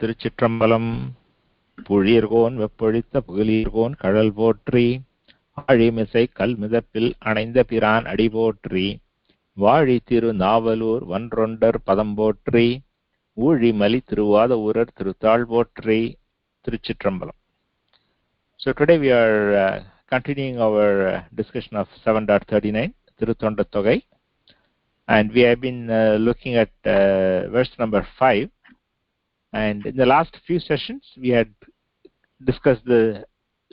திருச்சிற்றம்பலம். புழியர்கோன் வெப்பொழித்த புகழீர்கோன் கழல் போற்றி, ஆழிமிசை கல் மிதப்பில் அணைந்த பிரான் அடி போற்றி, வாழி திரு நாவலூர் வன்றொண்டர் பதம் போற்றி, ஊழிமலி திருவாத ஊரர் திருத்தாள் போற்றி. திருச்சிற்றம்பலம். So today we are continuing our discussion of 7.39 tiruttoṇḍattogai, and we have been looking at verse number 5. And in the last few sessions, we had discussed the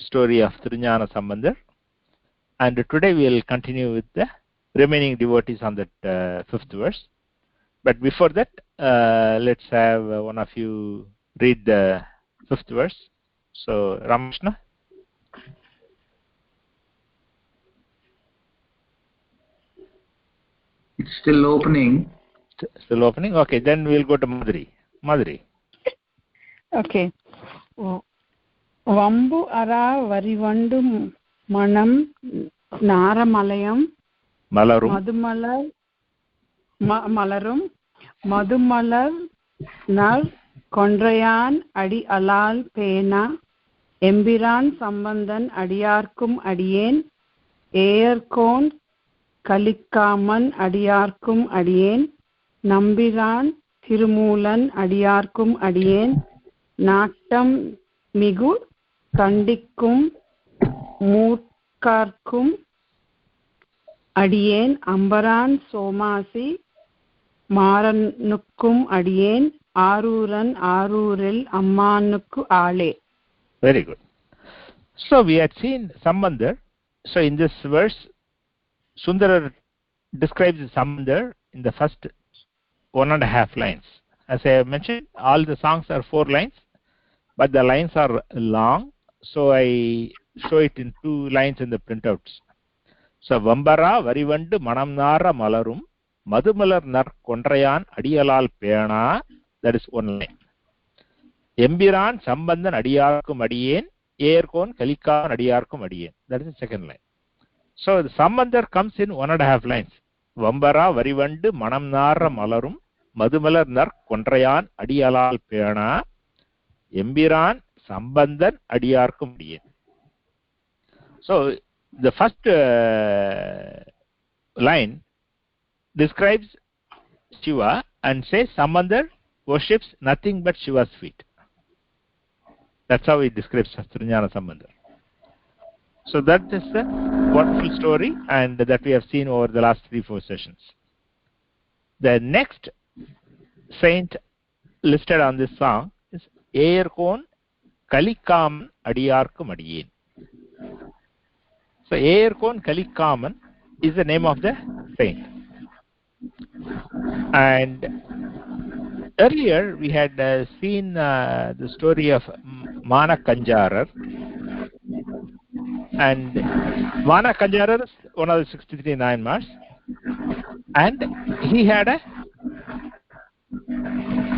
story of Thirunjana Sambandar, and today we will continue with the remaining devotees on that fifth verse. But before that, let's have one of you read the fifth verse. So, Ramashna. It's still opening. Still opening? Okay, then we'll go to Madhuri. Madhuri. Okay. Vambu ara varivandu manam naramalayam Malarum malarum madumalar nar kondrayan adi alal pena embiran sambandan adiyarkum adiyen EyarkOn kalikkAman adiyarkum adiyen nambiran thirumUlan adiyarkum adiyen நாட்டம் மிகு கண்டிக்கும் மூர்க்கார்க்கும் அடியேன் அம்பரான் சோமாசி மாறனுக்கும் அடியேன் ஆரூரன் ஆரூரில் அம்மானுக்கு ஆளே. Very good. So we had seen Sambandar. So in this verse, Sundarar describes Sambandar in the first 1.5 lines. As I have mentioned, all the songs are 4 lines, but the lines are long, so I show it in 2 lines in the printouts. So, Vambara varivandu manamnara malarum madumalar nar kondrayan adiyalal pena, that is 1 line. Embiran sambandan adiyarkum adiyen EyarkOn kalikkAman adiyarkum adiyen, that is the 2nd line. So, the Sambandar comes in 1.5 lines. Vambara varivandu manamnara malarum மதுமலர் நர் கொன்றையான் அடியலால் பேணா எம்பிரான் சம்பந்தன் அடியார்க்கும் அடியேன். So the first line describes Shiva and says Sambandar worships nothing but Shiva's feet. That's how he describes Thirunjana Sambandar. So that is a wonderful story, and that we have seen over the last 3-4 sessions. The next saint listed on this song is EyarkOn kalikkAman adiyarkum adiyen. So EyarkOn kalikkAman is the name of the saint. And earlier we had seen the story of Manakanjarar, and Manakanjarar is one of the 63 nayanmars, and he had a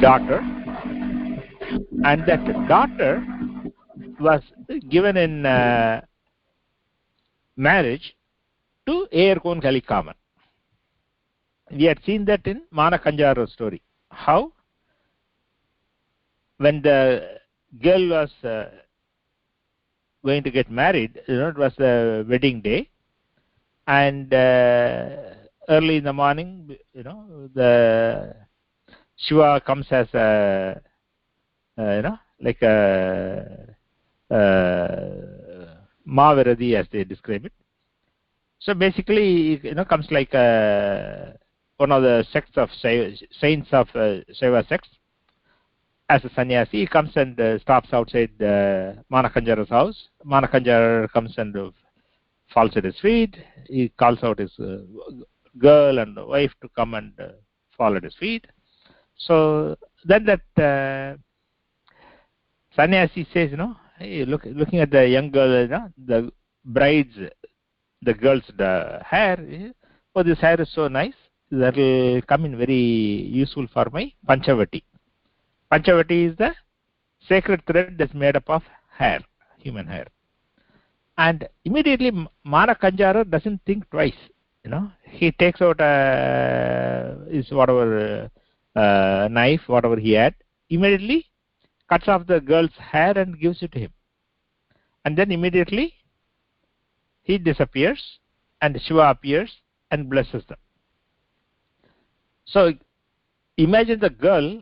daughter, and that daughter was given in marriage to EyarkOn kalikkAman. We had seen that in Manakanjara's story, how when the girl was going to get married, it was the wedding day, and early in the morning, the Shiva comes as a, like a Maviradi, as they describe it. So basically, comes like one of the sects of saints of Shiva sects. As a sannyasi, he comes and stops outside Manakanjara's house. Manakanjara comes and falls at his feet. He calls out his girl and wife to come and fall at his feet. So then that sannyasi says, hey, looking at the young girl, the bride's, the girl's hair, oh, this hair is so nice, that will come in very useful for my Panchavati. Panchavati is the sacred thread that's made up of hair, human hair. And immediately Manakanjara doesn't think twice. He takes out his whatever knife, whatever he had, immediately cuts off the girl's hair and gives it to him. And then immediately he disappears and Shiva appears and blesses them. So imagine the girl,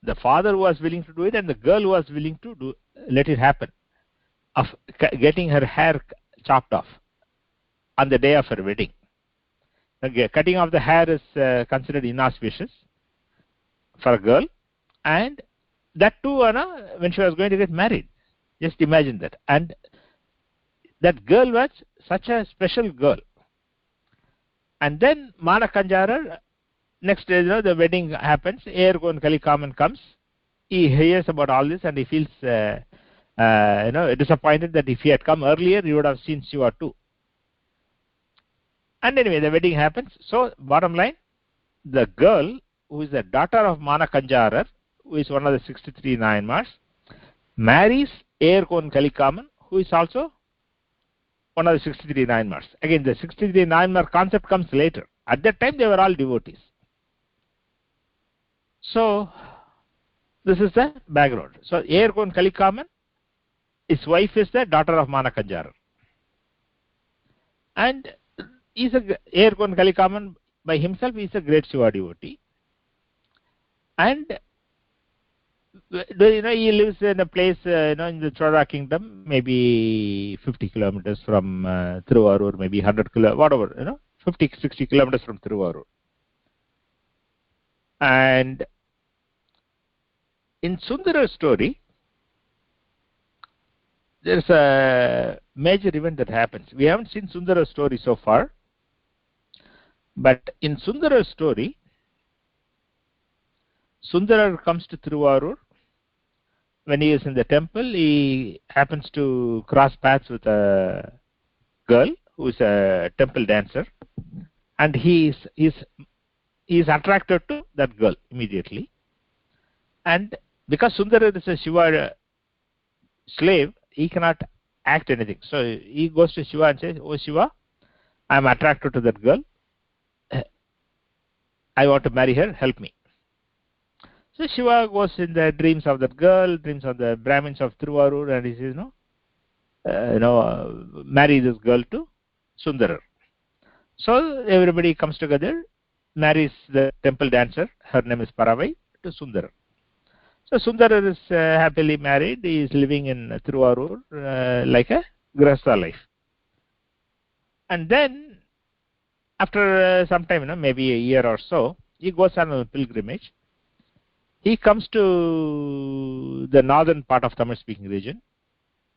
the father was willing to do it and the girl was willing to let it happen, of getting her hair chopped off on the day of her wedding. The cutting off the hair is considered inauspicious for a girl, and that too when she was going to get married. Just imagine that. And that girl was such a special girl. And then Manakanjarar, next day, the wedding happens. EyarkOn kalikkAma comes. He hears about all this and he feels disappointed that if he had come earlier, he would have seen Shiva too. And anyway, the wedding happens. So, bottom line, the girl who is the daughter of Manakanjarar, who is one of the 63 nayanmars, marries EyarkOn kalikkAma, who is also one of the 63 nayanmars. Again, the 63 nayanmar concept comes later. At that time, they were all devotees. So, this is the background. So, EyarkOn kalikkAma, his wife is the daughter of Manakanjarar. And EyarkOn kalikkAma by himself is a great Shiva devotee. And he lives in a place in the Chola kingdom, maybe 50 kilometers from Thiruvarur, maybe 100 kilometers, whatever, 50, 60 kilometers from Thiruvarur. And in Sundarar's story, there's a major event that happens. We haven't seen Sundarar's story so far, but in Sundarar's story, Sundarar comes to Thiruvarur. When he is in the temple, he happens to cross paths with a girl who is a temple dancer, and he is attracted to that girl immediately. And because Sundarar is a Shiva slave, he cannot act anything. So he goes to Shiva and says, "Oh Shiva, I am attracted to that girl. I want to marry her. Help me." So Shiva goes in the dreams of that girl, dreams of the Brahmins of Thiruvarur, and he says, marry this girl to Sundarar. So everybody comes together, marries the temple dancer, her name is Paravai, to Sundarar. So Sundarar is happily married. He is living in Thiruvarur like a grahastha life. And then, after some time, maybe a year or so, he goes on a pilgrimage. He comes to the northern part of Tamil-speaking region,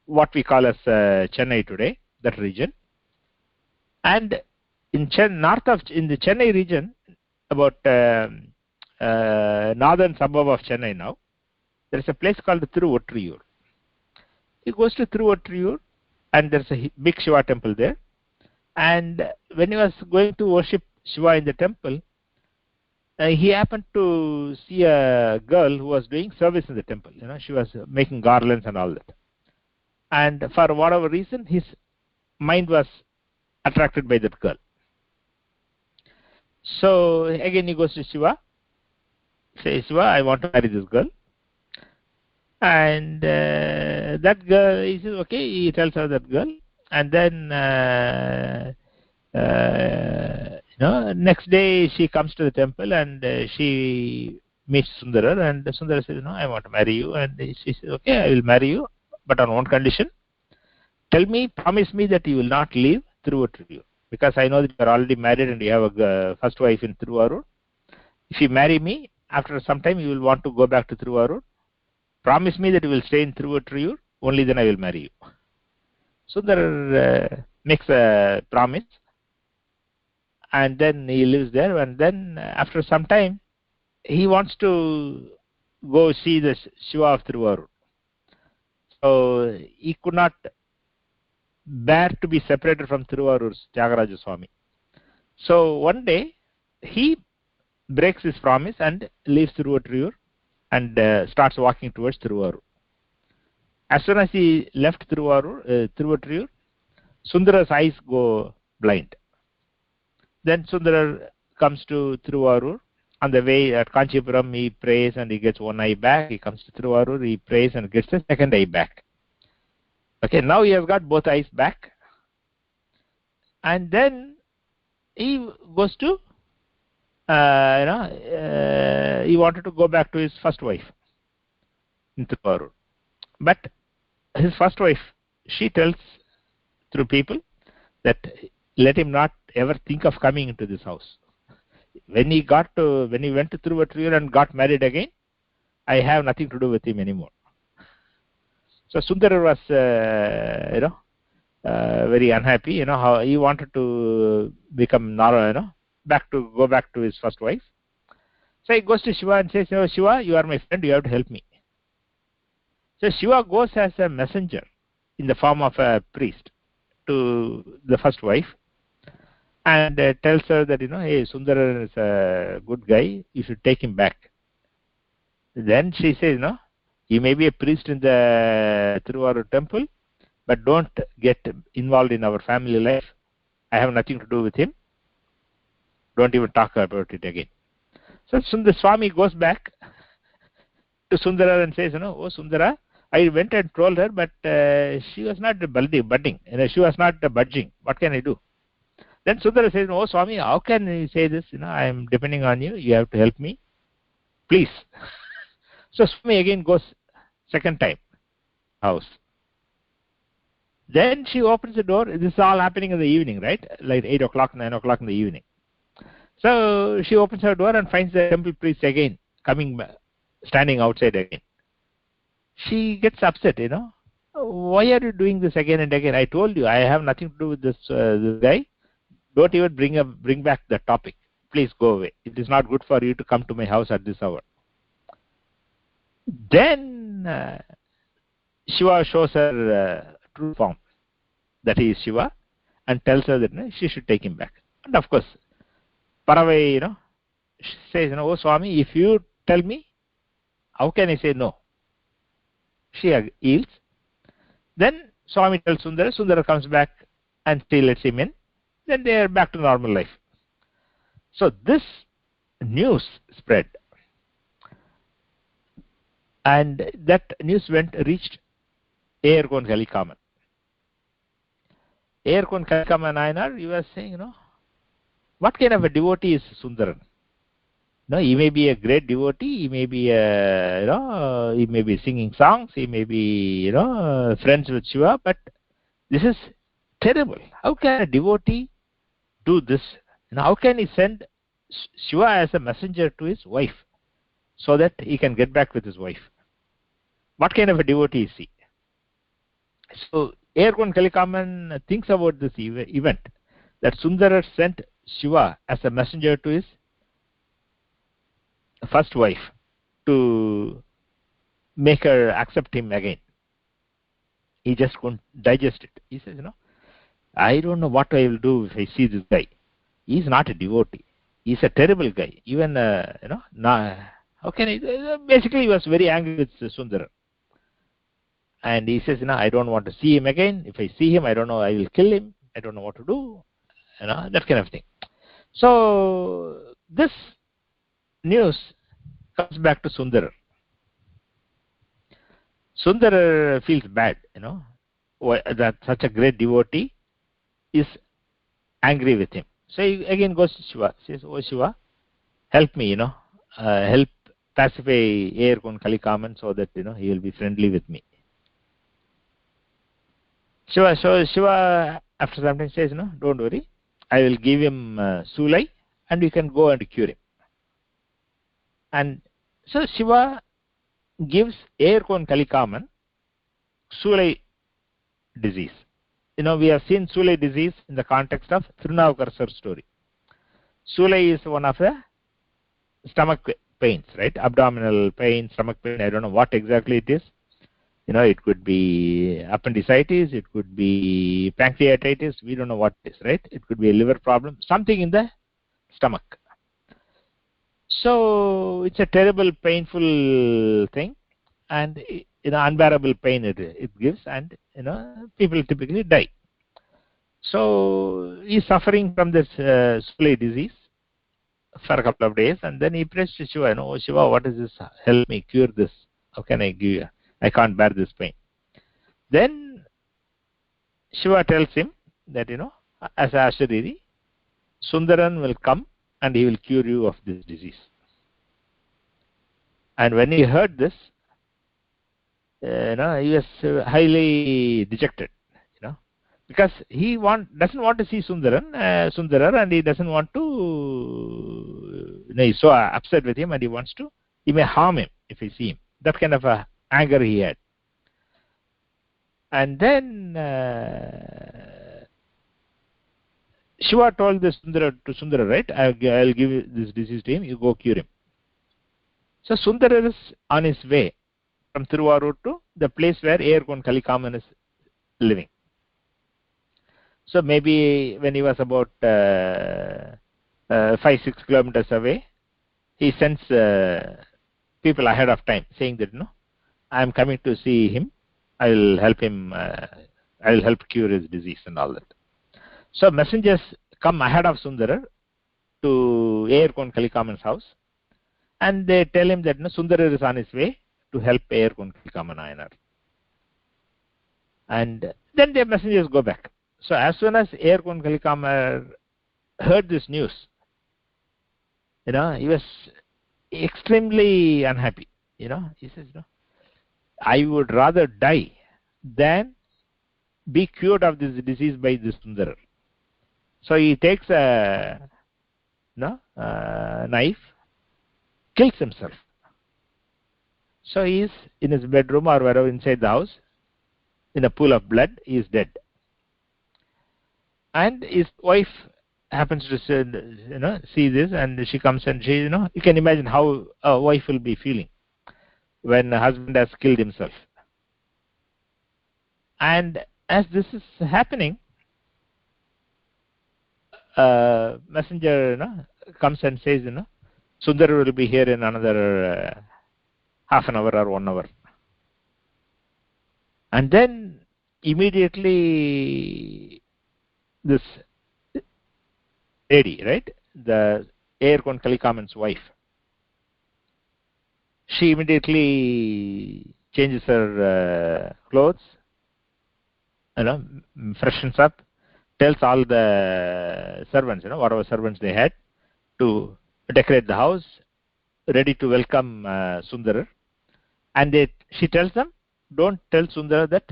what we call as Chennai today, that region. And in the Chennai region, about northern suburb of Chennai now, there is a place called thirumUla. He goes to thirumUla, and there's a big Shiva temple there. And when he was going to worship Shiva in the temple, he happened to see a girl who was doing service in the temple. She was making garlands and all that. And for whatever reason, his mind was attracted by that girl. So again, he goes to Shiva, says, "Shiva, I want to marry this girl." And that girl, he says, okay, he tells her that girl. And then next day she comes to the temple and she meets Sundarar, and Sundarar says, "I want to marry you." And she says, "Okay, I will marry you, but on one condition. Promise me that you will not leave Thiruvuttriyur, because I know that you are already married and you have a first wife in Thiruvarur. If you marry me, after some time you will want to go back to Thiruvarur. Promise me that you will stay in Thiruvuttriyur, only then I will marry you." Sundarar makes a promise, and then he lives there. And then after some time, he wants to go see the Shiva of Thiruvarur. So he could not bear to be separated from Thiruvarur's Tyagaraja Swami. So one day he breaks his promise and leaves Thiruvuttriyur and starts walking towards Thiruvarur. As soon as he left Thiruvuttriyur, Sundarar's eyes go blind. Then Sundarar comes to Thiruvarur On the way at Kanchipuram, he prays and he gets one eye back. He comes to Thiruvarur, he prays and gets the second eye back. Okay, now he has got both eyes back. And then he goes to, he wanted to go back to his first wife in Thiruvarur. But his first wife, she tells through people that let him not ever think of coming into this house. When he went to Thiruvattur and got married again, I have nothing to do with him anymore. So Sundarar was, very unhappy. How he wanted to become go back to his first wife. So he goes to Shiva and says, Shiva, you are my friend. You have to help me. So Shiva goes as a messenger in the form of a priest to the first wife and tells her that, hey, Sundarar is a good guy. You should take him back. Then she says, he may be a priest in the Thiruvarur temple, but don't get involved in our family life. I have nothing to do with him. Don't even talk about it again. So the Swami goes back to Sundarar and says, oh Sundara, I went and told her, but she was not budding. She was not budging. What can I do? Then Sundara says, oh Swami, how can you say this? I am depending on you. You have to help me. Please. So Swami again goes second time house. Then she opens the door. This is all happening in the evening, right? Like 8 o'clock, 9 o'clock in the evening. So she opens her door and finds the temple priest again standing outside again. She gets upset, Why are you doing this again and again? I told you I have nothing to do with this guy. Don't even bring back the topic. Please go away. It is not good for you to come to my house at this hour. Then Shiva shows her true form, that he is Shiva, and tells her that she should take him back. And of course, Paravai, says, oh Swami, if you tell me, how can I say no? She yields. Then Swami tells Sundara. Sundara comes back and still lets him in. Then they are back to normal life. So this news spread. And that news reached EyarkOn kalikkAma. EyarkOn kalikkAma nAyanAr, you were saying, what kind of a devotee is Sundaran? He may be a great devotee. He may be he may be singing songs. He may be, friends with Shiva. But this is terrible. How can a devotee do this? How can he send Shiva as a messenger to his wife so that he can get back with his wife? What kind of a devotee is he? So EyarkOn kalikkAma thinks about this event, that Sundarar sent Shiva as a messenger to his first wife to make her accept him again. He just couldn't digest it. He says, I don't know what I will do if I see this guy. He's not a devotee. He's a terrible guy. Even, how can I? Basically, he was very angry with Sundarar. And he says, I don't want to see him again. If I see him, I don't know, I will kill him. I don't know what to do. That kind of thing. So this news comes back to Sundarar. Sundarar feels bad, that such a great devotee is angry with him. So he again goes to Shiva. Says, oh Shiva, help me, help pacify EyarkOn kalikkAma so that, he will be friendly with me. Shiva after some time says, don't worry. I will give him sulai and you can go and cure him. And so Shiva gives EyarkOn kalikkAma sulai disease. We have seen sulai disease in the context of Thirunavukarasar story. Sulai is one of the stomach pains, right? Abdominal pain, stomach pain. I don't know what exactly it is. It could be appendicitis, it could be pancreatitis. We don't know what it is, right? It could be a liver problem, something in the stomach. So it's a terrible, painful thing, and unbearable pain it gives, and people typically die. So he's suffering from this sulai disease for a couple of days, and then he prays to Shiva, oh Shiva, what is this? Help me cure this. How can I give you? I can't bear this pain. Then Shiva tells him that, as a Ashariri, Sundaran will come and he will cure you of this disease. And when he heard this, he was highly dejected, because he doesn't want to see Sundarar, and he doesn't want to. He's so upset with him, and he may harm him if he see him. That kind of a anger he had. And then Shiva told this to Sundarar, right? I'll give you this disease to him. You go cure him. So Sundarar is on his way from Thiruvarur to the place where EyarkOn kalikkAma is living. So maybe when he was about 5-6 kilometers away, he sends people ahead of time saying that, I am coming to see him. I will help him. I will help cure his disease and all that. So messengers come ahead of Sundarar to EyarkOn kalikkAma's house, and they tell him that Sundarar is on his way to help EyarkOn kalikkAma nayanar. And then the messengers go back. So as soon as EyarkOn kalikkAma heard this news, he was extremely unhappy. He says, I would rather die than be cured of this disease by this Sundarar. So he takes a knife, kills himself. So he is in his bedroom or wherever inside the house, in a pool of blood. He is dead. And his wife happens to see this, and she comes and she, you can imagine how a wife will be feeling when a husband has killed himself. And as this is happening, messenger comes and says, Sundarar will be here in another half an hour or 1 hour. And then immediately this lady, right, the EyarkOn kalikkAma's wife, she immediately changes her clothes, freshens up, tells all the servants, whatever servants they had, to decorate the house, ready to welcome Sundarar. And she tells them, don't tell Sundarar that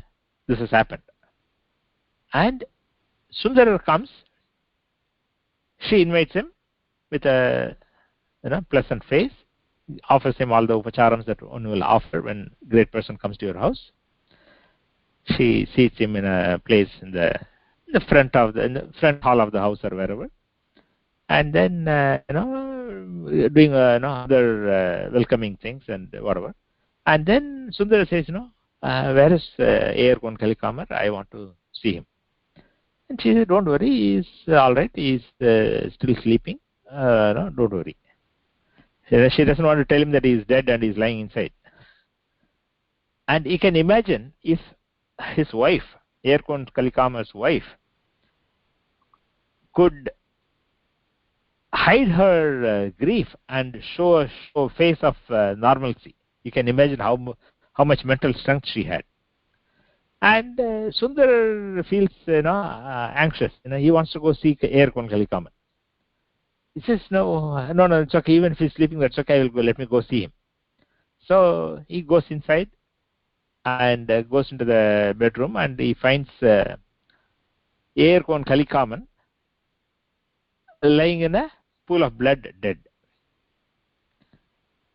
this has happened. And Sundarar comes. She invites him with a pleasant face, offers him all the upacharams that one will offer when a great person comes to your house. She seats him in a place in the front hall of the house or wherever, and then doing other welcoming things and whatever. And then Sundarar says, where is EyarkOn kalikkAma? I want to see him. And she said, don't worry, he's all right. He's still sleeping. Don't worry. She doesn't want to tell him that he's dead and he's lying inside. And you can imagine if his wife, EyarkOn kalikkAma's wife, could hide her grief and show a face of normalcy. You can imagine how much mental strength she had. And Sundarar feels anxious. He wants to go see EyarkOn kalikkAma. He says, no, it's okay. Even if he's sleeping, that's okay. I will go. Let me go see him. So he goes inside and goes into the bedroom, and he finds EyarkOn kalikkAma lying in a pool of blood, dead.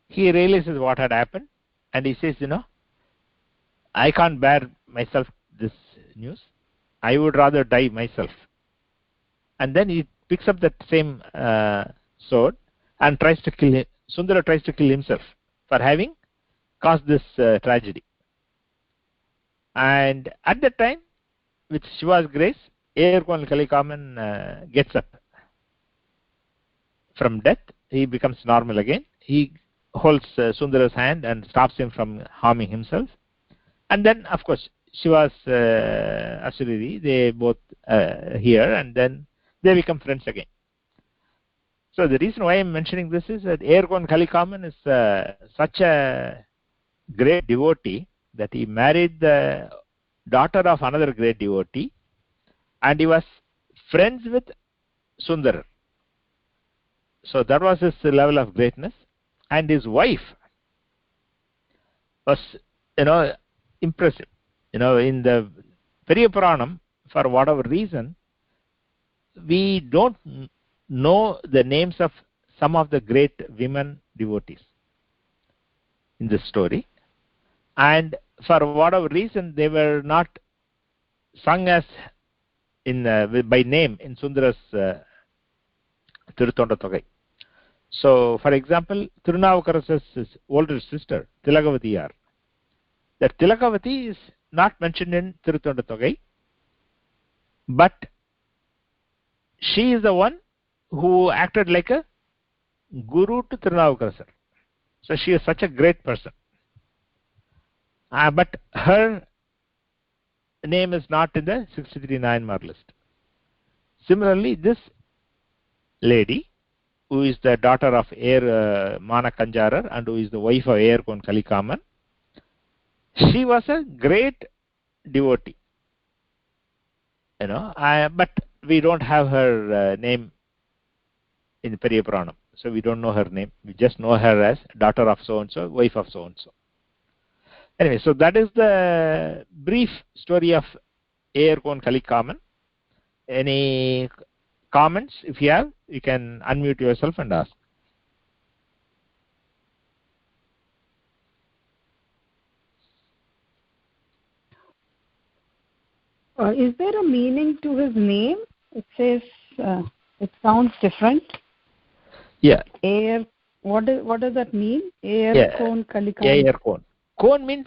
He realizes what had happened, and he says, I can't bear myself this news. I would rather die myself. And then he picks up that same sword and tries to kill him. Sundarar tries to kill himself for having caused this tragedy. And at that time, with Shiva's grace, EyarkOn kalikkAma gets up from death. He becomes normal again. He holds Sundarar's hand and stops him from harming himself. And then, of course, Shiva's Ashariri, they both hear, and then they become friends again. So the reason why I'm mentioning this is that EyarkOn KalikkAma is such a great devotee that he married the daughter of another great devotee, and he was friends with Sundarar. So that was his level of greatness. And his wife was, impressive. In the Periya Puranam, for whatever reason, we don't know the names of some of the great women devotees in this story. And for whatever reason, they were not sung as by name in Sundarar's tiruttoṇḍattogai. So, for example, Tirunavukkaras's older sister, Tilagavati, that Tilagavati is not mentioned in tiruttoṇḍattogai, but she is the one who acted like a guru to Tirunavukkarasar. So she is such a great person. But her name is not in the 63 nayanmar list. Similarly, this lady, who is the daughter of Mana Kanjarar and who is the wife of EyarkOn KalikkAma, she was a great devotee. But we don't have her name in Periya Puranam. So we don't know her name. We just know her as daughter of so-and-so, wife of so-and-so. Anyway, so that is the brief story of EyarkOn KalikkAma. Any comments? If you have, you can unmute yourself and ask. Is there a meaning to his name? It says it sounds different. Yeah. What does that mean? EyarkOn KalikkAma. EyarkOn. Kon means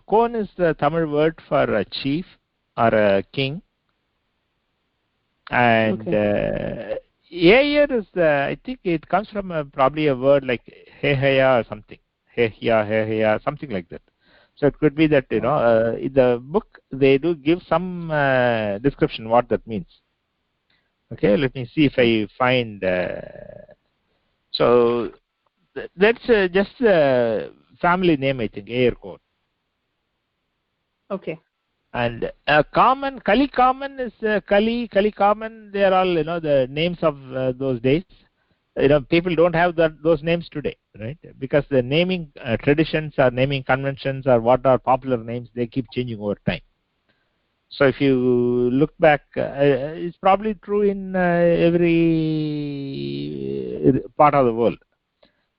Kon is the Tamil word for a chief or a king, and Eyar is I think it comes from probably a word like Heheya or something, Heheya, something like that. So it could be that in the book they do give some description what that means. Okay, let me see if I find. So that's just a family name, I think, EyarkOn. Okay. And KalikkAma is KalikkAma. They are all the names of those days. People don't have those names today, right? Because the naming traditions or naming conventions or what are popular names, they keep changing over time. So if you look back, it's probably true in every part of the world,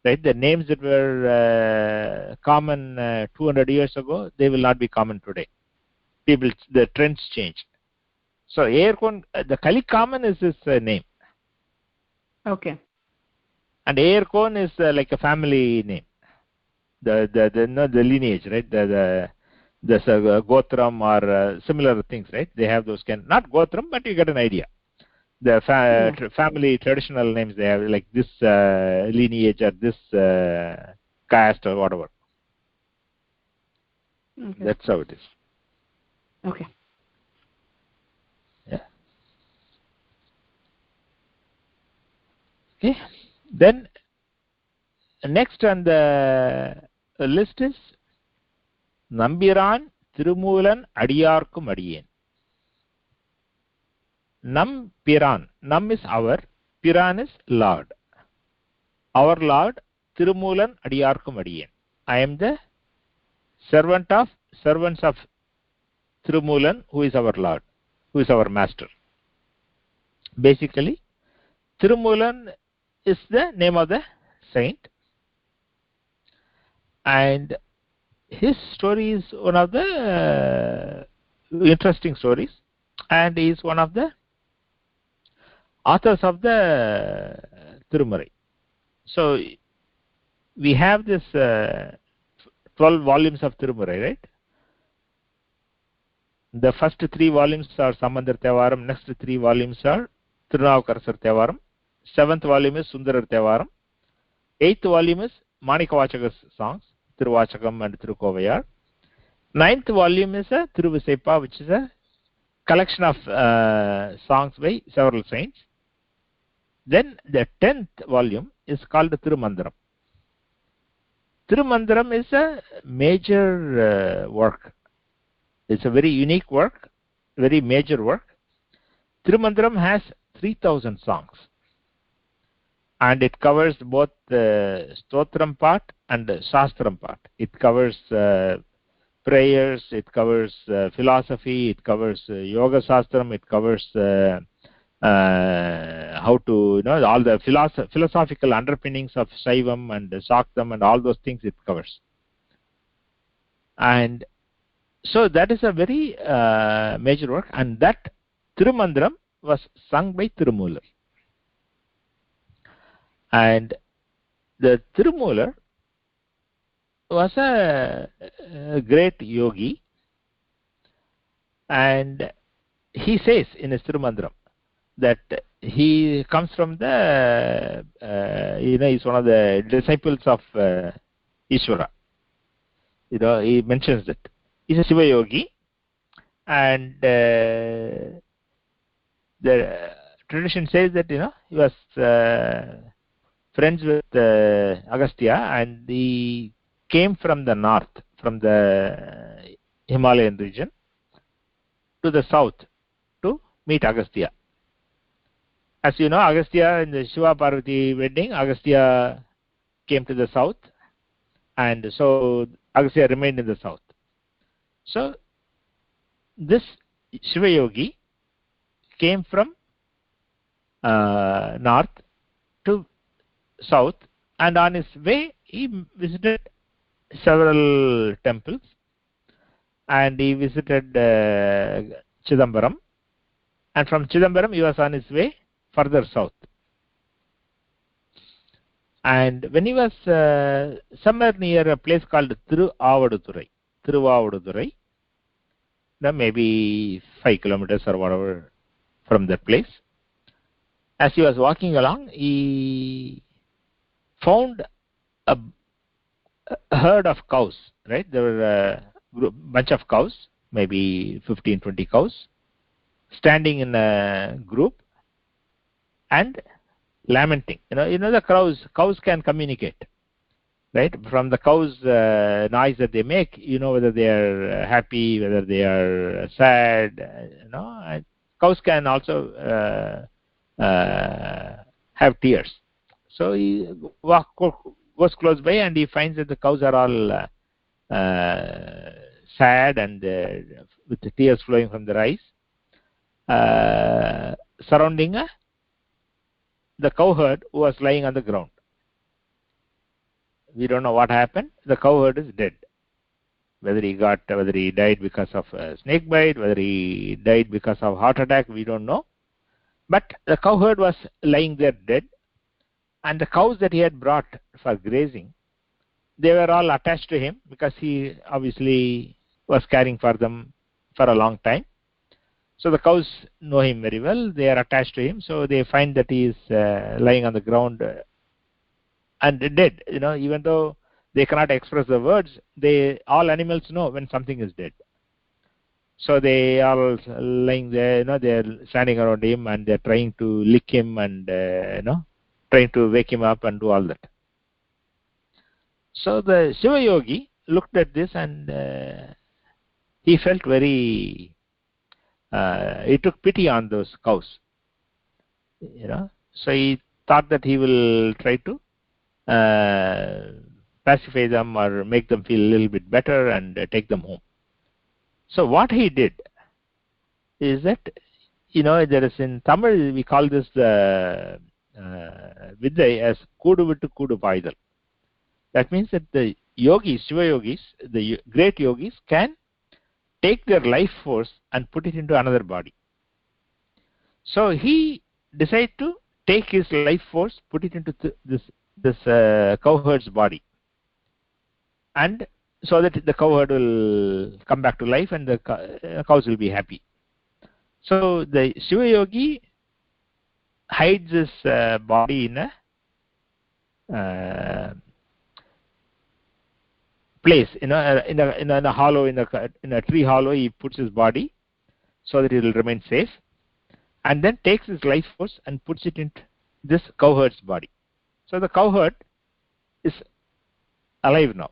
right? The names that were common 200 years ago, they will not be common today. The trends change. So EyarkOn, the KalikkAma is his name. Okay. And EyarkOn is like a family name. The lineage, right? The Gotram or similar things, right? They have those not Gotram, but you get an idea. The family traditional names they have, like this lineage or this caste or whatever. Okay. That's how it is. Okay. Yeah. Okay. Then next on the list is Nambiran thirumUlan adiyarkum adiyen. Nam Piran. Nam is our, Piran is Lord. Our Lord, thirumUlan adiyarkum adiyen. I am the servant of servants of thirumUlan, who is our Lord, who is our master. Basically, thirumUlan is the name of the saint, and his story is one of the interesting stories, and he is one of the authors of the Tirumurai. So we have this 12 volumes of Tirumurai, right? The first 3 volumes are Sambandar thevaram, next 3 volumes are Tirunavukkarasar thevaram, 7th volume is Sundarar thevaram, 8th volume is Manikavachaka's songs, Thiruvachakam and Thirukkovayar. 9th volume is a Thiruvissaipa, which is a collection of songs by several saints. Then the 10th volume is called the thirumUla. thirumUla is a major work. It's a very unique work, very major work. thirumUla has 3,000 songs, and it covers both the stotram part and the shastram part. It covers prayers, it covers philosophy, it covers yoga shastram, it covers how to, all the philosophical underpinnings of Shaivam and Shaktam and all those things it covers. And so that is a very major work, and that thirumUla was sung by thirumUla. And the thirumUla was a great yogi, and he says in his thirumUla that he comes from the he's one of the disciples of Ishvara. He mentions that he's a Shiva yogi, and the tradition says that he was friends with Agastya, and he came from the north, from the Himalayan region, to the south to meet Agastya. As you know, Agastya, in the Shiva Parvati wedding, Agastya came to the south, and so Agastya remained in the south. So this Shiva yogi came from north to south, and on his way he visited several temples, and he visited Chidambaram, and from Chidambaram he was on his way further south. And when he was somewhere near a place called thirumUla, maybe 5 kilometers or whatever from that place, as he was walking along, he found a herd of cows, right? There were a bunch of cows, maybe 15-20 cows, standing in a group and lamenting. The cows can communicate, right? From the cows noise that they make, whether they are happy, whether they are sad. And cows can also have tears. So he goes close by, and he finds that the cows are all sad and with the tears flowing from their eyes, surrounding the cowherd who was lying on the ground. We don't know what happened. The cowherd is dead. Whether he died because of a snake bite, whether he died because of heart attack, we don't know. But the cowherd was lying there dead, and the cows that he had brought for grazing, they were all attached to him because he obviously was caring for them for a long time. So the cows know him very well. They are attached to him. So they find that he is lying on the ground and dead. Even though they cannot express the words, all animals know when something is dead. So they are lying there. They are standing around him, and they are trying to lick him and trying to wake him up and do all that. So the Shiva yogi looked at this, and he felt very. He took pity on those cows, So he thought that he will try to pacify them or make them feel a little bit better and take them home. So what he did is that, there is in Tamil we call this the Vidya as Kudu Vittu Kudu Paidal. That means that the yogis, Shiva yogis, the great yogis can take their life force and put it into another body. So he decided to take his life force, put it into this cowherd's body, and so that the cowherd will come back to life and the cows will be happy. So the Shiva yogi hides his body in a place, in a hollow, in a tree hollow. He puts his body so that it will remain safe, and then takes his life force and puts it this cowherd's body. So the cowherd is alive now,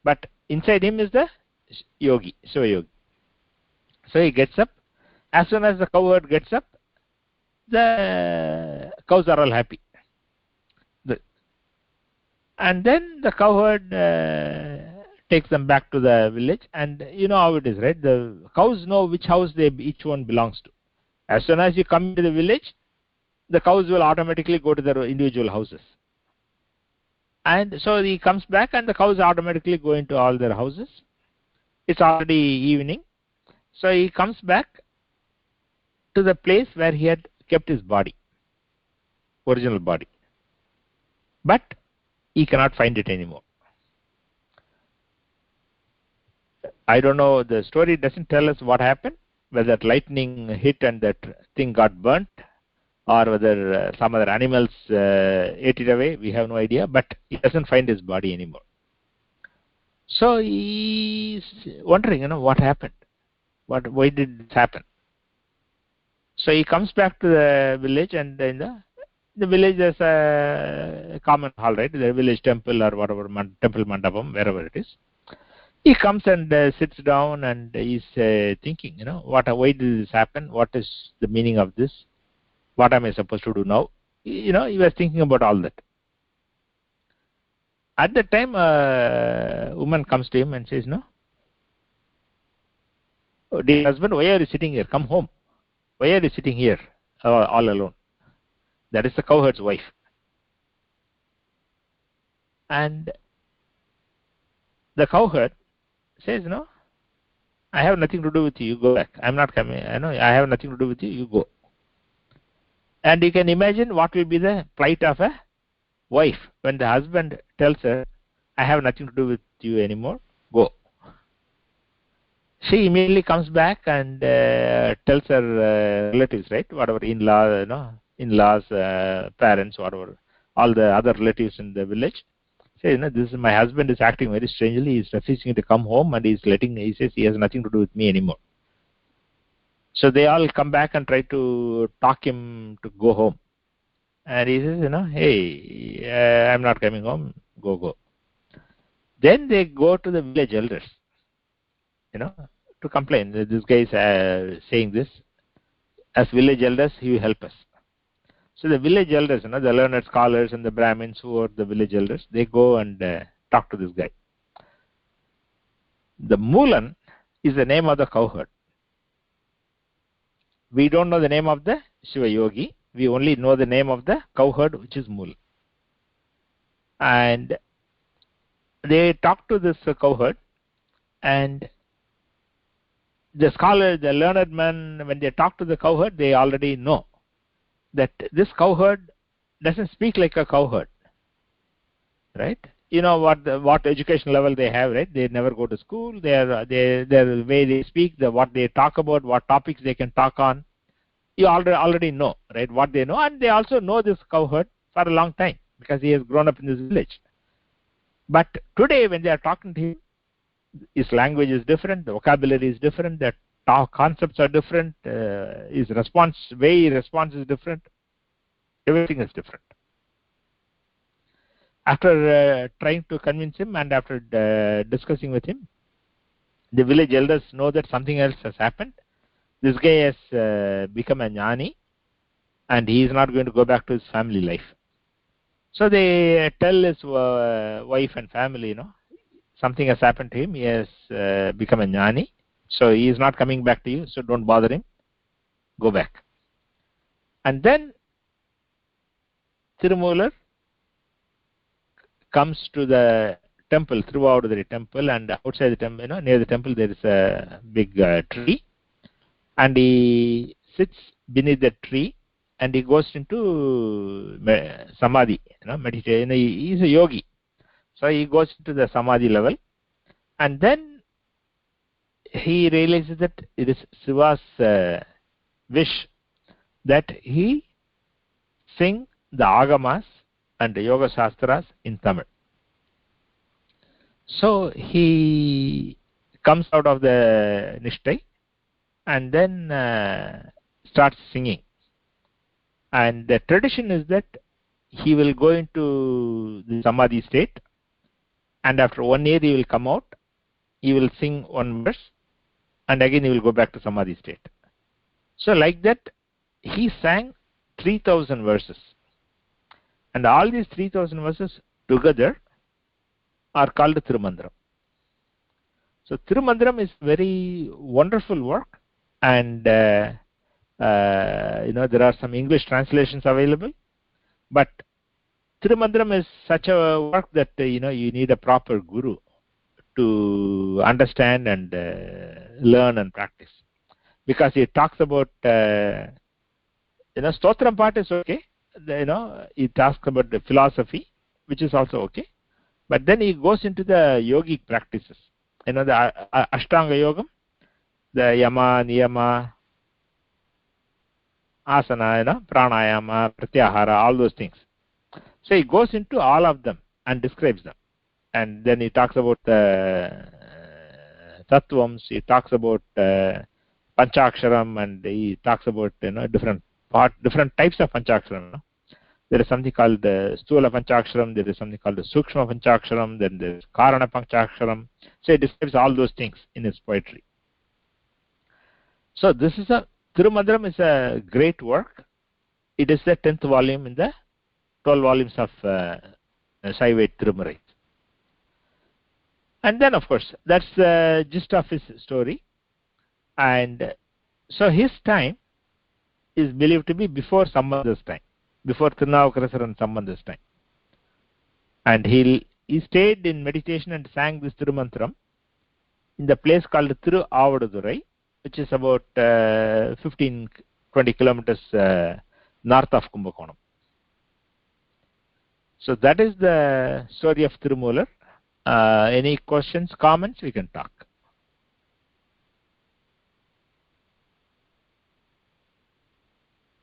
but inside him is the yogi, Shiva yogi. So he gets up. As soon as the cowherd gets up, the cows are all happy. And then the cowherd takes them back to the village, and you know how it is, right? The cows know which house each one belongs to. As soon as you come into the village, the cows will automatically go to their individual houses. And so he comes back, and the cows automatically go into all their houses. It's already evening, so he comes back to the place where he had kept his body, original body. But he cannot find it anymore. I don't know, the story doesn't tell us what happened, whether lightning hit and that thing got burnt, or whether some other animals ate it away. We have no idea, but he doesn't find his body anymore. So he's wondering, what happened? Why did this happen? So he comes back to the village, and in the village there's a common hall, right? The village temple or whatever, temple mandapam, wherever it is. He comes and sits down, and he's thinking, why did this happen? What is the meaning of this? What am I supposed to do now? He was thinking about all that. At that time, a woman comes to him and says, "Oh, dear husband, why are you sitting here? Come home. Why are you sitting here all alone?" That is the cowherd's wife. And the cowherd says, I have nothing to do with you. You go back. I'm not coming. I have nothing to do with you. You go. And you can imagine what will be the plight of a wife when the husband tells her, I have nothing to do with you anymore. Go. She immediately comes back and tells her relatives, right? Whatever, in-laws, parents, whatever, all the other relatives in the village. Say, this is my husband is acting very strangely. He's refusing to come home, and he says he has nothing to do with me anymore. So they all come back and try to talk him to go home. And he says, hey, I'm not coming home. Go. Then they go to the village elders, to complain that this guy is saying this. As village elders, he will help us. So the village elders, the learned scholars and the Brahmins who are the village elders, they go and talk to this guy. The Mulan is the name of the cowherd. We don't know the name of the Shiva yogi. We only know the name of the cowherd, which is Mulan. And they talk to this cowherd, and the scholar, the learned man, when they talk to the cowherd, they already know that this cowherd doesn't speak like a cowherd, right? What education level they have, right? They never go to school. Their way they speak, what they talk about, what topics they can talk on, you already know, right? What they know, and they also know this cowherd for a long time because he has grown up in this village. But today, when they are talking to him, his language is different, the vocabulary is different, the concepts are different, his way he responds is different, everything is different. After trying to convince him and after discussing with him, the village elders know that something else has happened. This guy has become a jnani, and he is not going to go back to his family life. So they tell his wife and family, something has happened to him. He has become a jnani, so he is not coming back to you, so don't bother him. Go back. And then thirumUla comes to the temple, Thiruvavadudari temple, and outside the temple, near the temple, there is a big tree, and he sits beneath the tree, and he goes into samadhi, meditation. He is a yogi, so he goes to the samadhi level, and then he realizes that it is Shiva's wish that he sing the agamas and the yoga shastras in Tamil. So he comes out of the nishtai and then starts singing. And the tradition is that he will go into the samadhi state, and after 1 year he will come out, he will sing one verse, and again he will go back to samadhi state. So like that, he sang 3,000 verses. And all these 3,000 verses together are called thirumandram. So thirumandram is very wonderful work, and there are some English translations available, but thirumandram is such a work that you need a proper guru to understand and learn and practice, because it talks about stotram part is okay, it talks about the philosophy, which is also okay, but then he goes into the yogic practices, the ashtanga yogam, the yama, niyama, asana, pranayama, pratyahara, all those things. So he goes into all of them and describes them, and then he talks about the tattvams, he talks about panchaksharam, and he talks about different types of panchaksharam. There is something called the stula panchaksharam, there is something called the sukshma panchaksharam, then there is karana panchaksharam. So he describes all those things in his poetry. So this is thirumandram is a great work. It is the 10th volume in the 12 volumes of Saivate Tirumurai. And then, of course, that's the gist of his story. And so his time is believed to be before Sambandha's time, before Tirunavukarasar and Sambandha's time. And he stayed in meditation and sang this Tirumantram in the place called thirumUla, which is about 15-20 kilometers north of Kumbakonam. So that is the story of thirumUla. Any questions, comments? We can talk.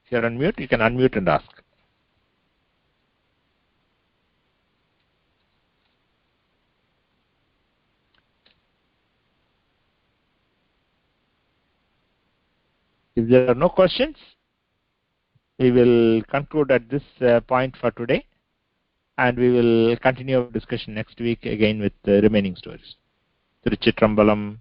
If you're on mute, you can unmute and ask. If there are no questions, we will conclude at this point for today, and we will continue our discussion next week again with the remaining stories. Tiruchitrambalam.